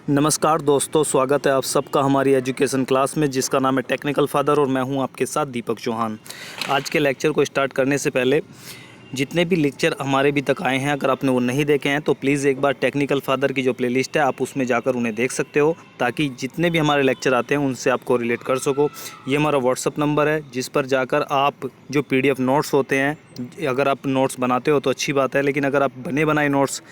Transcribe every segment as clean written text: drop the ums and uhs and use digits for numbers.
नमस्कार दोस्तों, स्वागत है आप सबका हमारी एजुकेशन क्लास में जिसका नाम है टेक्निकल फादर और मैं हूं आपके साथ दीपक चौहान। आज के लेक्चर को स्टार्ट करने से पहले जितने भी लेक्चर हमारे भी तक आए हैं, अगर आपने वो नहीं देखे हैं तो प्लीज़ एक बार टेक्निकल फादर की जो प्लेलिस्ट है आप उसमें जाकर उन्हें देख सकते हो, ताकि जितने भी हमारे लेक्चर आते हैं उनसे आपको रिलेट कर सको। ये हमारा व्हाट्सअप नंबर है जिस पर जाकर आप जो PDF नोट्स होते हैं, अगर आप नोट्स बनाते हो तो अच्छी बात है, लेकिन अगर आप बने बनाए नोट्स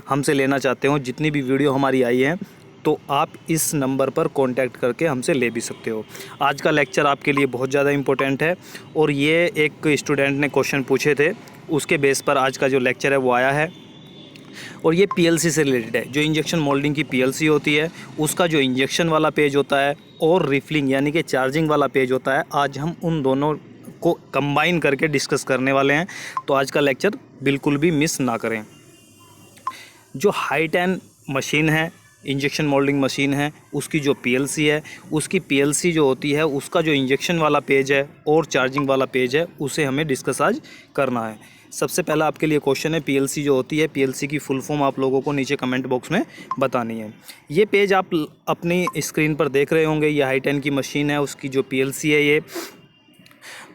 हमसे लेना चाहते हो, जितनी भी वीडियो हमारी आई है, तो आप इस नंबर पर कांटेक्ट करके हमसे ले भी सकते हो। आज का लेक्चर आपके लिए बहुत ज़्यादा इम्पोर्टेंट है और ये एक स्टूडेंट ने क्वेश्चन पूछे थे, उसके बेस पर आज का जो लेक्चर है वो आया है। और ये PLC से रिलेटेड है। जो इंजेक्शन मोल्डिंग की PLC होती है उसका जो इंजेक्शन वाला पेज होता है और रिफिलिंग यानी कि चार्जिंग वाला पेज होता है, आज हम उन दोनों को कंबाइन करके डिस्कस करने वाले हैं। तो आज का लेक्चर बिल्कुल भी मिस ना करें। जो हाई-10 मशीन है, इंजेक्शन मोल्डिंग मशीन है, उसकी जो PLC है, उसकी PLC जो होती है उसका जो इंजेक्शन वाला पेज है और चार्जिंग वाला पेज है, उसे हमें डिस्कस आज करना है। सबसे पहला आपके लिए क्वेश्चन है, PLC जो होती है, PLC की फुल फॉर्म आप लोगों को नीचे कमेंट बॉक्स में बतानी है। ये पेज आप अपनी स्क्रीन पर देख रहे होंगे, ये हाई-10 की मशीन है, उसकी जो PLC है ये।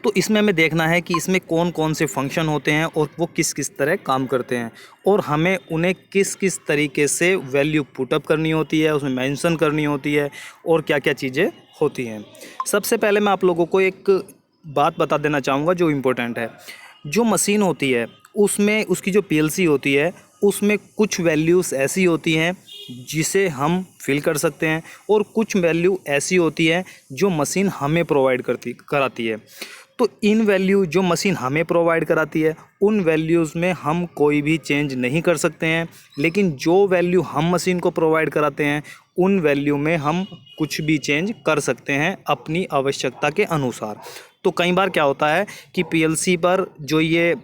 तो इसमें हमें देखना है कि इसमें कौन कौन से फंक्शन होते हैं और वो किस किस तरह काम करते हैं, और हमें उन्हें किस किस तरीके से वैल्यू पुटअप करनी होती है, उसमें मेंशन करनी होती है, और क्या क्या चीज़ें होती हैं। सबसे पहले मैं आप लोगों को एक बात बता देना चाहूँगा जो इम्पोर्टेंट है। जो मशीन होती है उसमें उसकी जो PLC होती है उसमें कुछ वैल्यूज़ ऐसी होती हैं जिसे हम फिल कर सकते हैं, और कुछ वैल्यू ऐसी होती है जो मशीन हमें प्रोवाइड कराती है। तो इन वैल्यू जो मशीन हमें प्रोवाइड कराती है उन वैल्यूज़ में हम कोई भी चेंज नहीं कर सकते हैं, लेकिन जो वैल्यू हम मशीन को प्रोवाइड कराते हैं उन वैल्यू में हम कुछ भी चेंज कर सकते हैं अपनी आवश्यकता के अनुसार। तो कई बार क्या होता है कि PLC पर जो ये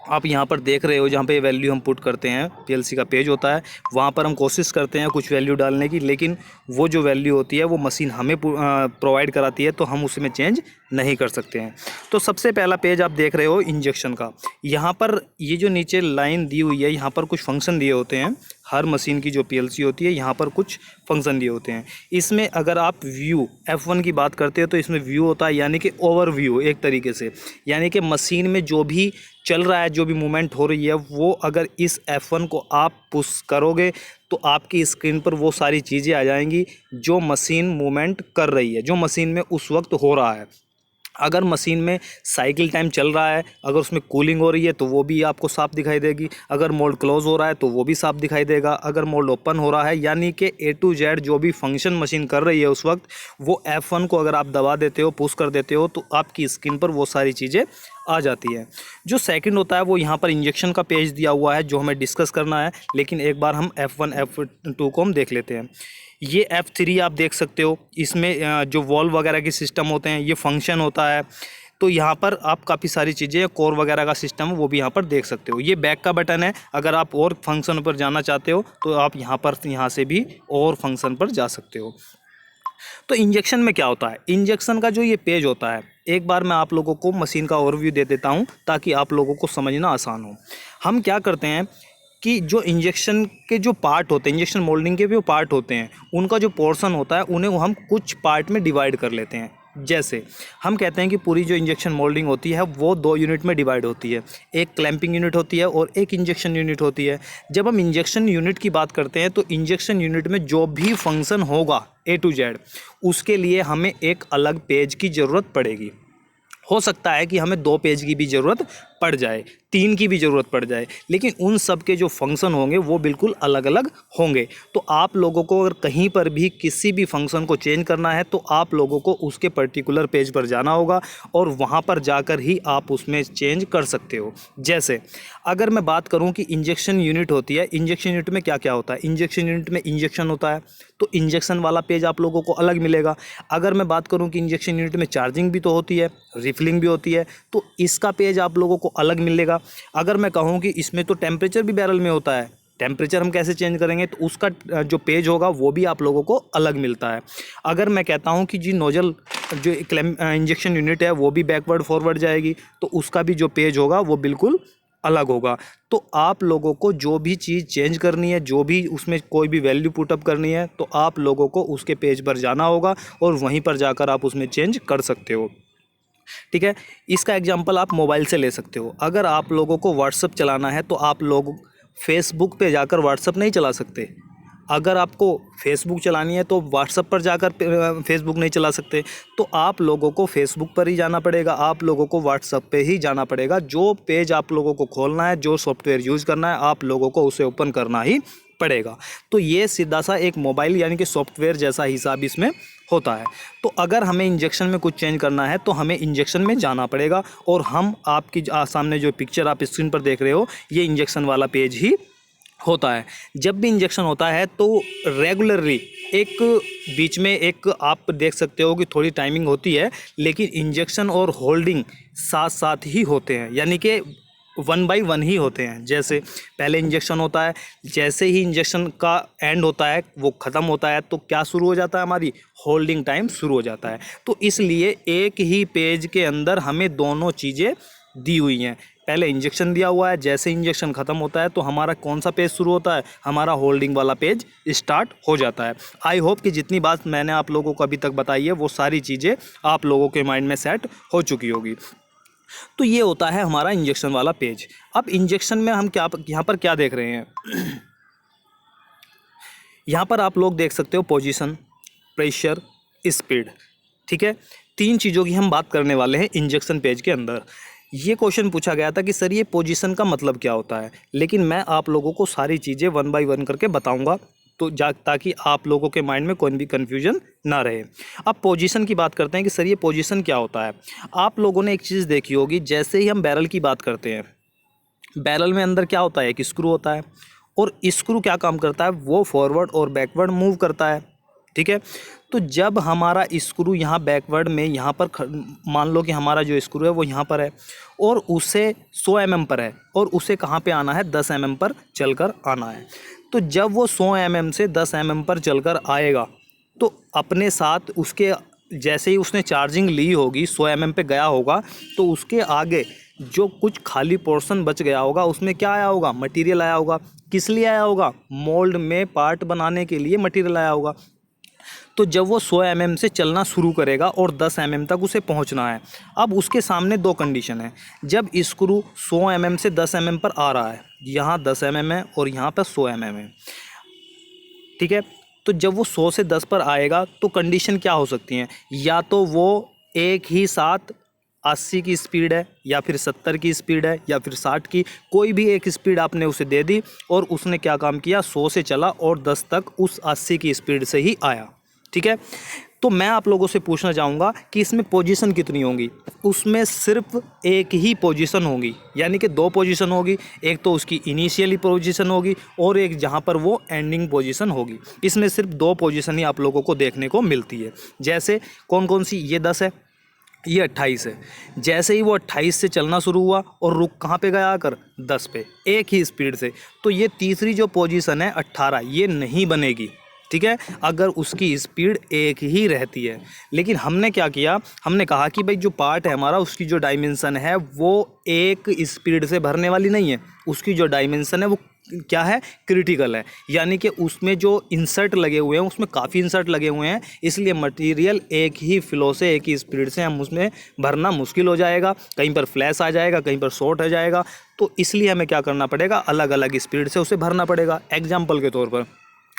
आप यहाँ पर देख रहे हो, जहाँ पे वैल्यू हम पुट करते हैं, PLC का पेज होता है, वहाँ पर हम कोशिश करते हैं कुछ वैल्यू डालने की, लेकिन वो जो वैल्यू होती है वो मशीन हमें प्रोवाइड कराती है, तो हम उसमें चेंज नहीं कर सकते हैं। तो सबसे पहला पेज आप देख रहे हो इंजेक्शन का। यहाँ पर ये जो नीचे लाइन दी हुई है, यहाँ पर कुछ फंक्शन दिए होते हैं। हर मशीन की जो PLC होती है यहाँ पर कुछ फंक्शन दिए होते हैं। इसमें अगर आप व्यू F1 की बात करते हो तो इसमें व्यू होता है, यानी कि ओवरव्यू एक तरीके से, यानी कि मशीन में जो भी चल रहा है, जो भी मूवमेंट हो रही है, वो अगर इस F1 को आप पुश करोगे तो आपकी स्क्रीन पर वो सारी चीज़ें आ जाएंगी जो मशीन मूवमेंट कर रही है, जो मशीन में उस वक्त हो रहा है। अगर मशीन में साइकिल टाइम चल रहा है, अगर उसमें कूलिंग हो रही है तो वो भी आपको साफ दिखाई देगी। अगर मोल्ड क्लोज हो रहा है तो वो भी साफ दिखाई देगा। अगर मोल्ड ओपन हो रहा है, यानी कि A to Z जो भी फंक्शन मशीन कर रही है उस वक्त, वो F1 को अगर आप दबा देते हो, पुश कर देते हो, तो आपकी स्क्रीन पर वो सारी चीज़ें आ जाती है। जो सेकंड होता है वो यहाँ पर इंजेक्शन का पेज दिया हुआ है जो हमें डिस्कस करना है, लेकिन एक बार हम F1 F2 को हम देख लेते हैं। ये F3 आप देख सकते हो, इसमें जो वॉल्व वगैरह के सिस्टम होते हैं, ये फंक्शन होता है। तो यहाँ पर आप काफ़ी सारी चीज़ें, कोर वगैरह का सिस्टम है वो भी यहाँ पर देख सकते हो। ये बैक का बटन है, अगर आप और फंक्शन पर जाना चाहते हो तो आप यहाँ से भी और फंक्शन पर जा सकते हो। तो इंजेक्शन में क्या होता है, इंजेक्शन का जो ये पेज होता है, एक बार मैं आप लोगों को मशीन का ओवरव्यू दे देता हूँ ताकि आप लोगों को समझना आसान हो। हम क्या करते हैं कि जो इंजेक्शन के जो पार्ट होते हैं, इंजेक्शन मोल्डिंग के जो पार्ट होते हैं, उनका जो पोर्शन होता है उन्हें हम कुछ पार्ट में डिवाइड कर लेते हैं। जैसे हम कहते हैं कि पूरी जो इंजेक्शन मोल्डिंग होती है वो 2 यूनिट में डिवाइड होती है, एक क्लैंपिंग यूनिट होती है और एक इंजेक्शन यूनिट होती है। जब हम इंजेक्शन यूनिट की बात करते हैं तो इंजेक्शन यूनिट में जो भी फंक्शन होगा A to Z, उसके लिए हमें एक अलग पेज की ज़रूरत पड़ेगी। हो सकता है कि हमें 2 पेज की भी ज़रूरत पड़ जाए, 3 की भी ज़रूरत पड़ जाए, लेकिन उन सब के जो फंक्शन होंगे वो बिल्कुल अलग अलग होंगे। तो आप लोगों को अगर कहीं पर भी किसी भी फंक्शन को चेंज करना है तो आप लोगों को उसके पर्टिकुलर पेज पर जाना होगा और वहाँ पर जाकर ही आप उसमें चेंज कर सकते हो। जैसे अगर मैं बात करूँ कि इंजेक्शन यूनिट होती है, इंजेक्शन यूनिट में क्या क्या होता है, इंजेक्शन यूनिट में इंजेक्शन होता है तो इंजेक्शन वाला पेज आप लोगों को अलग मिलेगा। अगर मैं बात करूँ कि इंजेक्शन यूनिट में चार्जिंग भी तो होती है, रिफिलिंग भी होती है, तो इसका पेज आप लोगों को अलग मिलेगा। अगर मैं कहूँ कि इसमें तो टेम्परेचर भी बैरल में होता है, टेम्परेचर हम कैसे चेंज करेंगे, तो उसका जो पेज होगा वो भी आप लोगों को अलग मिलता है। अगर मैं कहता हूँ कि जी नोजल जो इंजेक्शन यूनिट है वो भी बैकवर्ड फॉरवर्ड जाएगी, तो उसका भी जो पेज होगा वो बिल्कुल अलग होगा। तो आप लोगों को जो भी चीज़ चेंज करनी है, जो भी उसमें कोई भी वैल्यू पुटअप करनी है, तो आप लोगों को उसके पेज पर जाना होगा और वहीं पर जाकर आप उसमें चेंज कर सकते हो। ठीक है, इसका एग्जांपल आप मोबाइल से ले सकते हो। अगर आप लोगों को व्हाट्सअप चलाना है तो आप लोग फेसबुक पे जाकर व्हाट्सअप नहीं चला सकते। अगर आपको फेसबुक चलानी है तो व्हाट्सअप पर जाकर फेसबुक नहीं चला सकते। तो आप लोगों को फेसबुक पर ही जाना पड़ेगा, आप लोगों को व्हाट्सअप पे ही जाना पड़ेगा। जो पेज आप लोगों को खोलना है, जो सॉफ्टवेयर यूज़ करना है, आप लोगों को उसे ओपन करना ही पड़ेगा। तो ये सीधा सा एक मोबाइल यानी कि सॉफ्टवेयर जैसा हिसाब इसमें होता है। तो अगर हमें इंजेक्शन में कुछ चेंज करना है तो हमें इंजेक्शन में जाना पड़ेगा। और हम आपकी सामने जो पिक्चर आप स्क्रीन पर देख रहे हो, ये इंजेक्शन वाला पेज ही होता है। जब भी इंजेक्शन होता है तो रेगुलरली एक बीच में एक आप देख सकते हो कि थोड़ी टाइमिंग होती है, लेकिन इंजेक्शन और होल्डिंग साथ साथ ही होते हैं, यानी कि 1 बाय 1 ही होते हैं। जैसे पहले इंजेक्शन होता है, जैसे ही इंजेक्शन का एंड होता है, वो ख़त्म होता है, तो क्या शुरू हो जाता है, हमारी होल्डिंग टाइम शुरू हो जाता है। तो इसलिए एक ही पेज के अंदर हमें दोनों चीज़ें दी हुई हैं। पहले इंजेक्शन दिया हुआ है, जैसे इंजेक्शन ख़त्म होता है तो हमारा कौन सा पेज शुरू होता है, हमारा होल्डिंग वाला पेज स्टार्ट हो जाता है। आई होप कि जितनी बात मैंने आप लोगों को अभी तक बताई है वो सारी चीज़ें आप लोगों के माइंड में सेट हो चुकी होगी। तो ये होता है हमारा इंजेक्शन वाला पेज। अब इंजेक्शन में हम क्या यहाँ पर क्या देख रहे हैं यहाँ पर आप लोग देख सकते हो पोजीशन, प्रेशर, स्पीड। ठीक है, 3 चीज़ों की हम बात करने वाले हैं इंजेक्शन पेज के अंदर। ये क्वेश्चन पूछा गया था कि सर ये पोजीशन का मतलब क्या होता है, लेकिन मैं आप लोगों को सारी चीज़ें 1 बाय 1 करके बताऊंगा तो ताकि आप लोगों के माइंड में कोई भी कन्फ्यूजन ना रहे। अब पोजीशन की बात करते हैं कि सर ये पोजीशन क्या होता है। आप लोगों ने एक चीज़ देखी होगी, जैसे ही हम बैरल की बात करते हैं, बैरल में अंदर क्या होता है, एक स्क्रू होता है, और स्क्रू क्या काम करता है, वो फॉरवर्ड और बैकवर्ड मूव करता है। ठीक है, तो जब हमारा स्क्रू यहाँ बैकवर्ड में यहाँ पर मान लो कि हमारा जो स्क्रू है वो यहाँ पर है और उसे 100 mm पर है, और उसे कहाँ पे आना है, 10 mm पर चलकर आना है। तो जब वो 100 mm से 10 mm पर चलकर आएगा तो अपने साथ उसके जैसे ही उसने चार्जिंग ली होगी, 100 mm पे गया होगा, तो उसके आगे जो कुछ खाली पोर्शन बच गया होगा उसमें क्या आया होगा, मटेरियल आया होगा। किस लिए आया होगा, मोल्ड में पार्ट बनाने के लिए मटेरियल आया होगा। तो जब वो 100 mm से चलना शुरू करेगा और 10 mm तक उसे पहुंचना है, अब उसके सामने 2 कंडीशन है। जब स्क्रू 100 mm से 10 mm पर आ रहा है, यहाँ 10 mm है और यहाँ पर 100 mm है। ठीक है, तो जब वो 100 से 10 पर आएगा तो कंडीशन क्या हो सकती हैं, या तो वो एक ही साथ 80 की स्पीड है, या फिर 70 की स्पीड है, या फिर 60 की, कोई भी एक स्पीड आपने उसे दे दी और उसने क्या काम किया, 100 से चला और 10 तक उस 80 की स्पीड से ही आया। ठीक है, तो मैं आप लोगों से पूछना चाहूँगा कि इसमें पोजीशन कितनी होंगी। उसमें सिर्फ एक ही पोजीशन होगी, यानी कि 2 पोजीशन होगी। एक तो उसकी इनिशियली पोजीशन होगी और एक जहाँ पर वो एंडिंग पोजीशन होगी। इसमें सिर्फ 2 पोजीशन ही आप लोगों को देखने को मिलती है। जैसे कौन कौन सी, ये 10 है, ये 28 है। जैसे ही वो 28 से चलना शुरू हुआ और रुक कहाँ पे गया आकर, 10 पे, एक ही स्पीड से। तो ये तीसरी जो पोजीशन है 18, ये नहीं बनेगी। ठीक है, अगर उसकी स्पीड एक ही रहती है। लेकिन हमने क्या किया, हमने कहा कि भाई जो पार्ट है हमारा, उसकी जो डायमेंशन है वो एक स्पीड से भरने वाली नहीं है। उसकी जो डायमेंशन है वो क्या है, क्रिटिकल है, यानी कि उसमें जो इंसर्ट लगे हुए हैं उसमें काफ़ी इंसर्ट लगे हुए हैं, इसलिए मटेरियल एक ही फ्लो से, एक ही स्पीड से हम उसमें भरना मुश्किल हो जाएगा। कहीं पर फ्लैश आ जाएगा, कहीं पर शॉर्ट हो जाएगा। तो इसलिए हमें क्या करना पड़ेगा, अलग अलग स्पीड से उसे भरना पड़ेगा। एग्जाम्पल के तौर पर,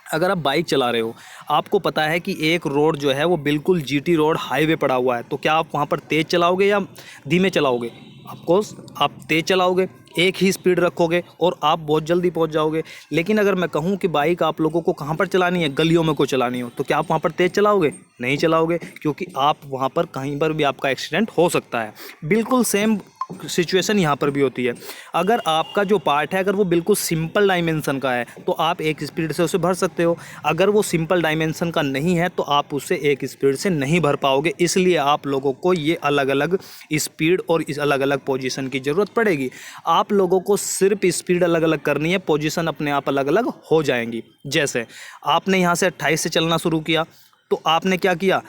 अगर आप बाइक चला रहे हो, आपको पता है कि एक रोड जो है वो बिल्कुल जीटी रोड हाईवे पड़ा हुआ है, तो क्या आप वहाँ पर तेज़ चलाओगे या धीमे चलाओगे? ऑफकोर्स आप तेज़ चलाओगे, एक ही स्पीड रखोगे और आप बहुत जल्दी पहुँच जाओगे। लेकिन अगर मैं कहूँ कि बाइक आप लोगों को कहाँ पर चलानी है, गलियों में को चलानी हो, तो क्या आप वहाँ पर तेज़ चलाओगे? नहीं चलाओगे, क्योंकि आप वहाँ पर कहीं पर भी आपका एक्सीडेंट हो सकता है। बिल्कुल सेम सिचुएशन यहाँ पर भी होती है। अगर आपका जो पार्ट है अगर वो बिल्कुल सिंपल डायमेंशन का है तो आप एक स्पीड से उसे भर सकते हो। अगर वो सिंपल डायमेंशन का नहीं है तो आप उसे एक स्पीड से नहीं भर पाओगे। इसलिए आप लोगों को ये अलग अलग स्पीड और इस अलग अलग पोजीशन की ज़रूरत पड़ेगी। आप लोगों को सिर्फ स्पीड अलग अलग करनी है, पोजीशन अपने आप अलग अलग हो जाएंगी। जैसे आपने यहाँ से 28 से चलना शुरू किया तो आपने क्या किया,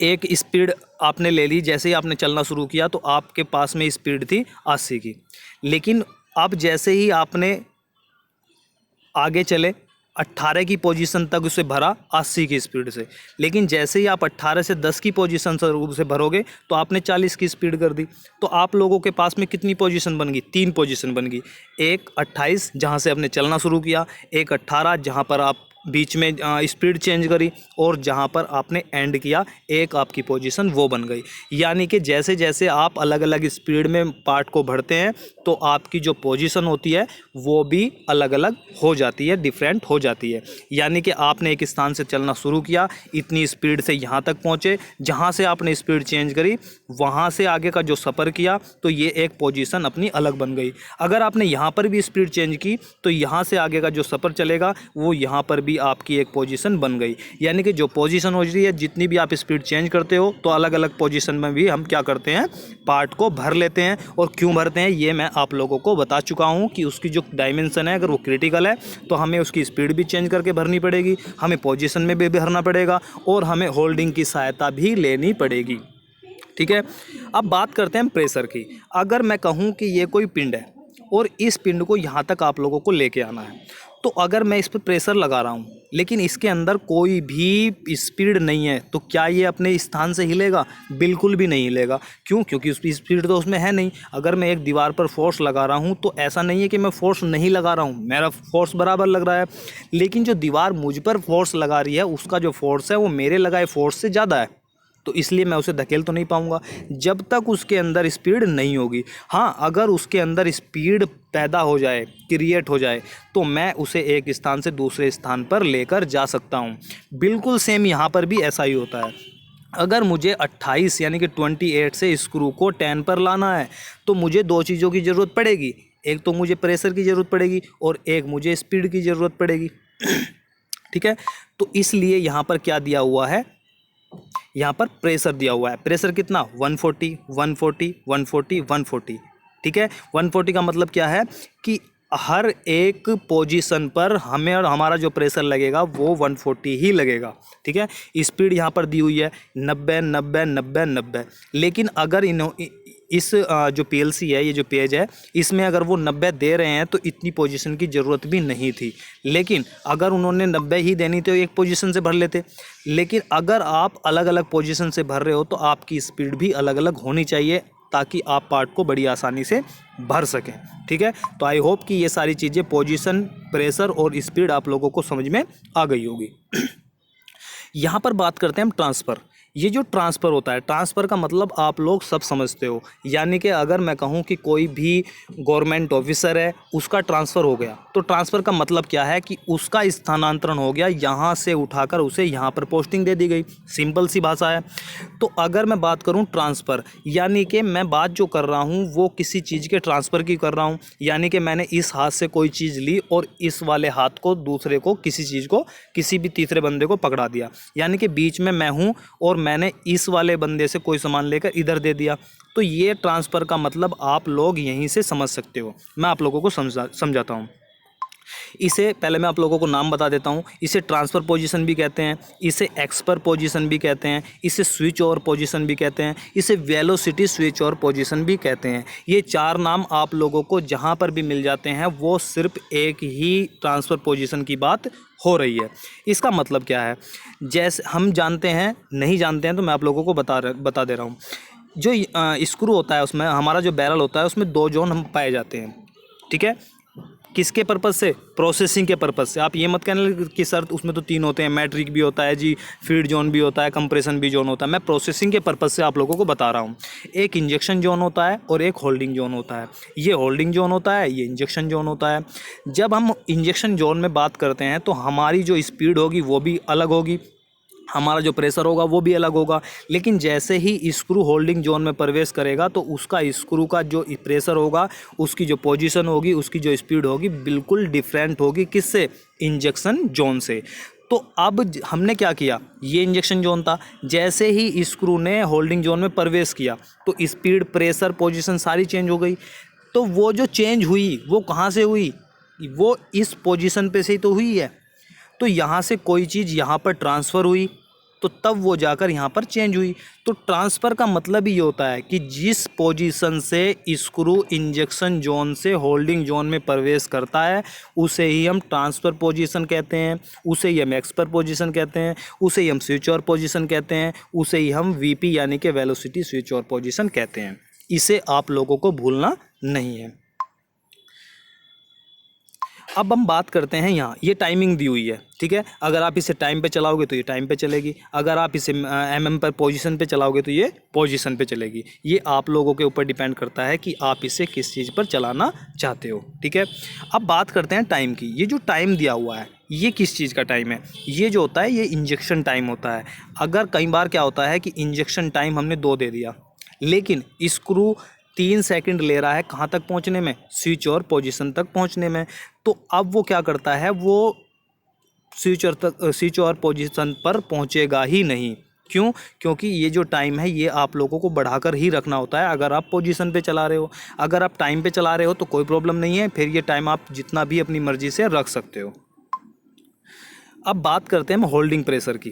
एक स्पीड आपने ले ली, जैसे ही आपने चलना शुरू किया तो आपके पास में स्पीड थी 80 की, लेकिन अब जैसे ही आपने आगे चले 18 की पोजीशन तक उसे भरा 80 की स्पीड से, लेकिन जैसे ही आप 18 से 10 की पोजीशन से उसे भरोगे तो आपने 40 की स्पीड कर दी। तो आप लोगों के पास में कितनी पोजीशन बन गई? 3 पोजीशन बन गई। एक 28 जहाँ से आपने चलना शुरू किया, एक 18 जहाँ पर आप बीच में स्पीड चेंज करी, और जहाँ पर आपने एंड किया एक आपकी पोजीशन वो बन गई। यानी कि जैसे जैसे आप अलग अलग स्पीड में पार्ट को भरते हैं तो आपकी जो पोजीशन होती है वो भी अलग अलग हो जाती है, डिफरेंट हो जाती है। यानी कि आपने एक स्थान से चलना शुरू किया, इतनी स्पीड से यहाँ तक पहुँचे, जहाँ से आपने स्पीड चेंज करी वहाँ से आगे का जो सफ़र किया तो ये एक पोजीशन अपनी अलग बन गई। अगर आपने यहाँ पर भी स्पीड चेंज की तो यहाँ से आगे का जो सफ़र चलेगा वो यहाँ पर भी आपकी एक पोजीशन बन गई। यानी कि जो पोजीशन हो रही है, जितनी भी आप स्पीड चेंज करते हो तो अलग अलग पोजीशन में भी हम क्या करते हैं, पार्ट को भर लेते हैं। और क्यों भरते हैं ये मैं आप लोगों को बता चुका हूं कि उसकी जो डायमेंशन है अगर वो क्रिटिकल है तो हमें उसकी स्पीड भी चेंज करके भरनी पड़ेगी, हमें पोजीशन में भी भरना पड़ेगा, और हमें होल्डिंग की सहायता भी लेनी पड़ेगी। ठीक है, अब बात करते हैं प्रेशर की। अगर मैं कहूँ कि ये कोई पिंड है और इस पिंड को यहाँ तक आप लोगों को लेके आना है, तो अगर मैं इस पर प्रेशर लगा रहा हूँ लेकिन इसके अंदर कोई भी स्पीड नहीं है तो क्या ये अपने स्थान से हिलेगा? बिल्कुल भी नहीं हिलेगा। क्यों? क्योंकि उसकी स्पीड तो उसमें है नहीं। अगर मैं एक दीवार पर फोर्स लगा रहा हूँ तो ऐसा नहीं है कि मैं फोर्स नहीं लगा रहा हूँ, मेरा फोर्स बराबर लग रहा है, लेकिन जो दीवार मुझ पर फोर्स लगा रही है उसका जो फोर्स है वो मेरे लगाए फोर्स से ज़्यादा है, तो इसलिए मैं उसे धकेल तो नहीं पाऊंगा जब तक उसके अंदर स्पीड नहीं होगी। हाँ, अगर उसके अंदर स्पीड पैदा हो जाए, क्रिएट हो जाए, तो मैं उसे एक स्थान से दूसरे स्थान पर लेकर जा सकता हूँ। बिल्कुल सेम यहाँ पर भी ऐसा ही होता है। अगर मुझे 28 यानी कि 28 से स्क्रू को 10 पर लाना है तो मुझे दो चीज़ों की ज़रूरत पड़ेगी, एक तो मुझे प्रेशर की ज़रूरत पड़ेगी और एक मुझे स्पीड की ज़रूरत पड़ेगी। ठीक है, तो इसलिए यहाँ पर क्या दिया हुआ है, यहाँ पर प्रेशर दिया हुआ है। प्रेशर कितना? 140 140 140 140। ठीक है, 140 का मतलब क्या है कि हर एक पोजीशन पर हमें और हमारा जो प्रेशर लगेगा वो 140 ही लगेगा। ठीक है, स्पीड यहाँ पर दी हुई है 90 90 90 90, लेकिन अगर इस जो पीएलसी है, ये जो पेज है, इसमें अगर वो 90 दे रहे हैं तो इतनी पोजीशन की ज़रूरत भी नहीं थी, लेकिन अगर उन्होंने 90 ही देनी तो एक पोजीशन से भर लेते। लेकिन अगर आप अलग अलग पोजीशन से भर रहे हो तो आपकी स्पीड भी अलग अलग होनी चाहिए ताकि आप पार्ट को बड़ी आसानी से भर सकें। ठीक है, तो आई होप कि ये सारी चीज़ें पोजीशन, प्रेशर और स्पीड आप लोगों को समझ में आ गई होगी। यहाँ पर बात करते हैं हम ट्रांसफ़र। ये जो ट्रांसफ़र होता है, ट्रांसफ़र का मतलब आप लोग सब समझते हो। यानी कि अगर मैं कहूँ कि कोई भी गवर्नमेंट ऑफिसर है, उसका ट्रांसफ़र हो गया, तो ट्रांसफ़र का मतलब क्या है कि उसका स्थानांतरण हो गया, यहाँ से उठाकर उसे यहाँ पर पोस्टिंग दे दी गई। सिंपल सी भाषा है। तो अगर मैं बात करूँ ट्रांसफ़र, यानी कि मैं बात जो कर रहा हूँ वो किसी चीज़ के ट्रांसफ़र की कर रहा हूँ। यानी कि मैंने इस हाथ से कोई चीज़ ली और इस वाले हाथ को दूसरे को, किसी चीज़ को, किसी भी तीसरे बंदे को पकड़ा दिया। यानी कि बीच में मैं हूँ और मैंने इस वाले बंदे से कोई सामान लेकर इधर दे दिया। तो ये ट्रांसफ़र का मतलब आप लोग यहीं से समझ सकते हो। मैं आप लोगों को समझाता हूँ। इसे पहले मैं आप लोगों को नाम बता देता हूँ। इसे ट्रांसफ़र पोजीशन भी कहते हैं, इसे एक्सपर पोजीशन भी कहते हैं, इसे स्विच ओवर पोजीशन भी कहते हैं, इसे वेलोसिटी स्विच ओवर पोजीशन भी कहते हैं। ये चार नाम आप लोगों को जहाँ पर भी मिल जाते हैं वो सिर्फ एक ही ट्रांसफ़र पोजीशन की बात हो रही है। इसका मतलब क्या है, जैसे हम जानते हैं, नहीं जानते हैं तो मैं आप लोगों को बता दे रहा हूँ। जो स्क्रू होता है उसमें, हमारा जो बैरल होता है उसमें दो जोन हम पाए जाते हैं। ठीक है, किसके पर्पज़ से? प्रोसेसिंग के पर्पज़ से। आप ये मत कहना कि सर उसमें तो तीन होते हैं, मैट्रिक भी होता है जी, फीड जोन भी होता है, कंप्रेशन भी जोन होता है। मैं प्रोसेसिंग के पर्पज़ से आप लोगों को बता रहा हूँ। एक इंजेक्शन जोन होता है और एक होल्डिंग जोन होता है। ये होल्डिंग जोन होता है, ये इंजेक्शन जोन होता है। जब हम इंजेक्शन जोन में बात करते हैं तो हमारी जो स्पीड होगी वो भी अलग होगी, हमारा जो प्रेशर होगा वो भी अलग होगा। लेकिन जैसे ही स्क्रू होल्डिंग जोन में प्रवेश करेगा तो उसका स्क्रू का जो प्रेशर होगा, उसकी जो पोजीशन होगी, उसकी जो स्पीड होगी बिल्कुल डिफरेंट होगी। किससे? इंजेक्शन जोन से। तो अब हमने क्या किया, ये इंजेक्शन जोन था, जैसे ही स्क्रू ने होल्डिंग जोन में प्रवेश किया तो स्पीड, प्रेशर, पोजीशन सारी चेंज हो गई। तो वो जो चेंज हुई वो कहाँ से हुई? वो इस पोजीशन पे से ही तो हुई है। तो यहाँ से कोई चीज़ यहाँ पर ट्रांसफ़र हुई, तो तब वो जाकर यहाँ पर चेंज हुई। तो ट्रांसफ़र का मतलब ही ये होता है कि जिस पोजीशन से स्क्रू इंजेक्शन जोन से होल्डिंग जोन में प्रवेश करता है उसे ही हम ट्रांसफ़र पोजीशन कहते हैं, उसे ही हम एक्सपर पोजीशन कहते हैं, उसे ही हम स्विच ओवर पोजीशन कहते हैं, उसे ही हम वीपी यानी कि वेलोसिटी स्विच ओवर पोजीशन कहते हैं। इसे आप लोगों को भूलना नहीं है। अब हम बात करते हैं यहाँ, ये टाइमिंग दी हुई है, ठीक है। अगर आप इसे टाइम पे चलाओगे तो ये टाइम पे चलेगी, अगर आप इसे एमएम पर पोजीशन पे चलाओगे तो ये पोजीशन पे चलेगी। ये आप लोगों के ऊपर डिपेंड करता है कि आप इसे किस चीज़ पर चलाना चाहते हो, ठीक है। अब बात करते हैं टाइम की। ये जो टाइम दिया हुआ है ये किस चीज़ का टाइम है? ये जो होता है ये इंजेक्शन टाइम होता है। अगर कई बार क्या होता है कि इंजेक्शन टाइम हमने 2 दे दिया, लेकिन स्क्रू 3 सेकंड ले रहा है कहाँ तक पहुँचने में? स्विच और पोजीशन तक पहुँचने में। तो अब वो क्या करता है, वो स्विच और पोजीशन पर पहुँचेगा ही नहीं। क्यों? क्योंकि ये जो टाइम है ये आप लोगों को बढ़ाकर ही रखना होता है अगर आप पोजीशन पे चला रहे हो। अगर आप टाइम पे चला रहे हो तो कोई प्रॉब्लम नहीं है, फिर ये टाइम आप जितना भी अपनी मर्ज़ी से रख सकते हो। अब बात करते हैं हम होल्डिंग प्रेशर की,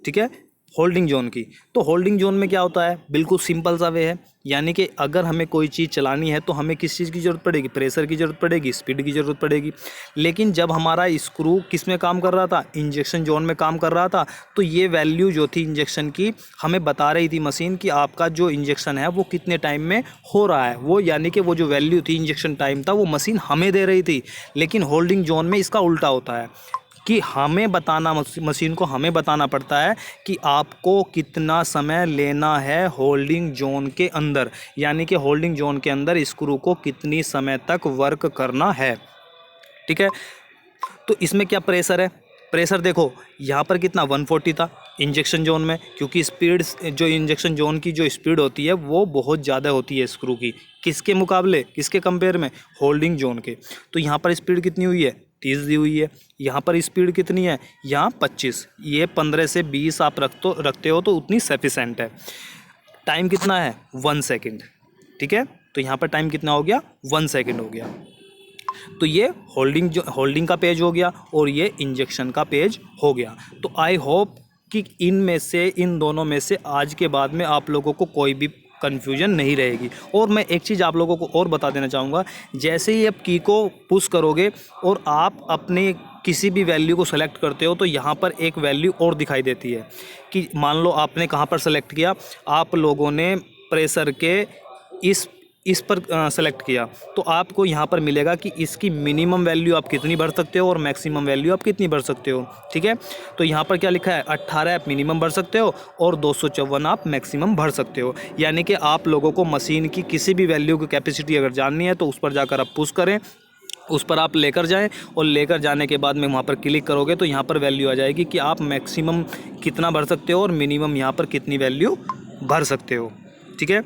ठीक है, होल्डिंग जोन की। तो होल्डिंग जोन में क्या होता है? बिल्कुल सिंपल सा वे है, यानी कि अगर हमें कोई चीज़ चलानी है तो हमें किस चीज़ की ज़रूरत पड़ेगी? प्रेशर की ज़रूरत पड़ेगी, स्पीड की ज़रूरत पड़ेगी। लेकिन जब हमारा स्क्रू किस में काम कर रहा था? इंजेक्शन जोन में काम कर रहा था, तो ये वैल्यू जो थी इंजेक्शन की हमें बता रही थी मशीन कि आपका जो इंजेक्शन है वो कितने टाइम में हो रहा है। वो यानी कि वो जो वैल्यू थी इंजेक्शन टाइम था वो मशीन हमें दे रही थी। लेकिन होल्डिंग जोन में इसका उल्टा होता है कि हमें बताना, मशीन को हमें बताना पड़ता है कि आपको कितना समय लेना है होल्डिंग जोन के अंदर, यानी कि होल्डिंग जोन के अंदर स्क्रू को कितनी समय तक वर्क करना है, ठीक है। तो इसमें क्या प्रेशर है? प्रेशर देखो यहाँ पर कितना 140 था इंजेक्शन जोन में, क्योंकि स्पीड जो इंजेक्शन जोन की जो स्पीड होती है वो बहुत ज़्यादा होती है स्क्रू की। किसके मुकाबले, किसके कंपेयर में? होल्डिंग जोन के। तो यहाँ पर स्पीड कितनी हुई है? 30 दी हुई है। यहाँ पर स्पीड कितनी है? यहाँ 25। ये 15 से 20 आप रखते हो तो उतनी सफिशेंट है। टाइम कितना है? 1 सेकेंड, ठीक है। तो यहाँ पर टाइम कितना हो गया? 1 सेकेंड हो गया। तो ये होल्डिंग का पेज हो गया और ये इंजेक्शन का पेज हो गया। तो आई होप कि इन दोनों में से आज के बाद में आप लोगों को कोई भी कन्फ्यूजन नहीं रहेगी। और मैं एक चीज़ आप लोगों को और बता देना चाहूँगा, जैसे ही आप की को पुश करोगे और आप अपने किसी भी वैल्यू को सेलेक्ट करते हो तो यहाँ पर एक वैल्यू और दिखाई देती है कि मान लो आपने कहाँ पर सेलेक्ट किया, आप लोगों ने प्रेशर के इस पर सेलेक्ट किया, तो आपको यहाँ पर मिलेगा कि इसकी मिनिमम वैल्यू आप कितनी भर सकते हो और मैक्सिमम वैल्यू आप कितनी भर सकते हो, ठीक है। तो यहाँ पर क्या लिखा है? 18 आप मिनिमम भर सकते हो और 254 आप मैक्सिमम भर सकते हो। यानी कि आप लोगों को मशीन की किसी भी वैल्यू की कैपेसिटी अगर जाननी है तो उस पर जाकर आप पुश करें, उस पर आप लेकर जाएं और लेकर जाने के बाद में वहाँ पर क्लिक करोगे तो यहाँ पर वैल्यू आ जाएगी कि आप मैक्सिमम कितना भर सकते हो और मिनिमम यहाँ पर कितनी वैल्यू भर सकते हो, ठीक है।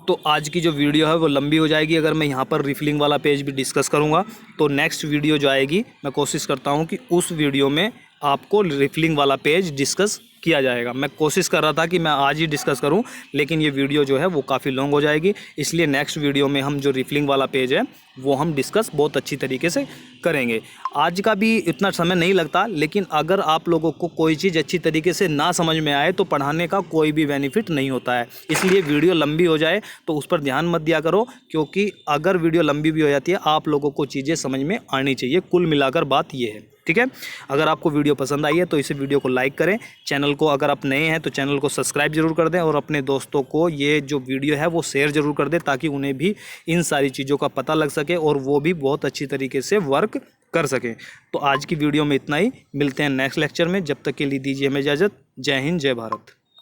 तो आज की जो वीडियो है वो लंबी हो जाएगी अगर मैं यहाँ पर रिफिलिंग वाला पेज भी डिस्कस करूँगा। तो नेक्स्ट वीडियो जो आएगी मैं कोशिश करता हूँ कि उस वीडियो में आपको रिफिलिंग वाला पेज डिस्कस किया जाएगा। मैं कोशिश कर रहा था कि मैं आज ही डिस्कस करूं, लेकिन ये वीडियो जो है वो काफ़ी लॉन्ग हो जाएगी, इसलिए नेक्स्ट वीडियो में हम जो रिफिलिंग वाला पेज है वो हम डिस्कस बहुत अच्छी तरीके से करेंगे। आज का भी इतना समय नहीं लगता, लेकिन अगर आप लोगों को कोई चीज़ अच्छी तरीके से ना समझ में आए तो पढ़ाने का कोई भी बेनिफिट नहीं होता है। इसलिए वीडियो लंबी हो जाए तो उस पर ध्यान मत दिया करो, क्योंकि अगर वीडियो लंबी भी हो जाती है आप लोगों को चीज़ें समझ में आनी चाहिए। कुल मिलाकर बात ये है, ठीक है। अगर आपको वीडियो पसंद आई है तो इसे वीडियो को लाइक करें, चैनल को अगर आप नए हैं तो चैनल को सब्सक्राइब जरूर कर दें और अपने दोस्तों को ये जो वीडियो है वो शेयर जरूर कर दें ताकि उन्हें भी इन सारी चीज़ों का पता लग सके और वो भी बहुत अच्छी तरीके से वर्क कर सकें। तो आज की वीडियो में इतना ही, मिलते हैं नेक्स्ट लेक्चर में। जब तक के लिए दीजिए हमें इजाज़त। जय हिंद, जय भारत।